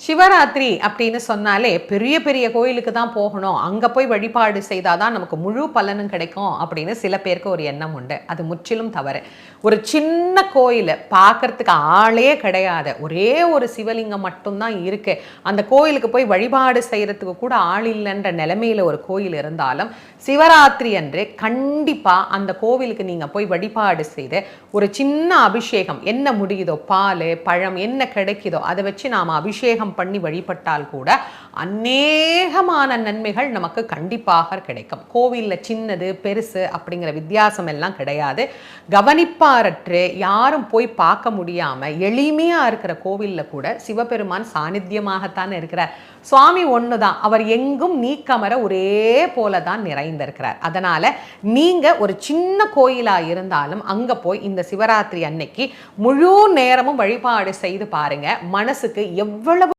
சிவராத்திரி அப்படின்னு சொன்னாலே பெரிய பெரிய கோயிலுக்கு தான் போகணும், அங்கே போய் வழிபாடு செய்தாதான் நமக்கு முழு பலனும் கிடைக்கும் அப்படின்னு சில பேருக்கு ஒரு எண்ணம் உண்டு. அது முற்றிலும் தவறு. ஒரு சின்ன கோயில் பார்க்கறதுக்கு ஆளே கிடையாது, ஒரே ஒரு சிவலிங்கம் மட்டும்தான் இருக்கு, அந்த கோயிலுக்கு போய் வழிபாடு செய்யறதுக்கு கூட ஆள் இல்லைன்ற நிலைமையில ஒரு கோயில் இருந்தாலும் சிவராத்திரி அன்று கண்டிப்பா அந்த கோவிலுக்கு நீங்க போய் வழிபாடு செய்து ஒரு சின்ன அபிஷேகம், என்ன முடியுதோ பால் பழம் என்ன கிடைக்குதோ அதை வச்சு நாம அபிஷேகம் பண்ணி வழிபட்டால் கூட அநேகமான நன்மைகள் நமக்கு கண்டிப்பாக கிடைக்கும். கோவில்ல சின்னது பெருசு அப்படிங்கிற வித்தியாசம் எல்லாம் கிடையாது. கவனிப்பாரற்று யாரும் போய் பார்க்க முடியாம எளிமையா இருக்கிற கோவில்ல கூட சிவபெருமான் சாநித்தியமாகத்தான் இருக்கிறார். சுவாமி ஒண்ணுதான், அவர் எங்கும் நீக்கமர ஒரே போலதான் நிறைந்திருக்கிறார். அதனால நீங்க ஒரு சின்ன கோயிலா இருந்தாலும் அங்க போய் இந்த சிவராத்திரி அன்னைக்கு முழு நேரமும் வழிபாடு செய்து பாருங்க. மனசுக்கு எவ்வளவு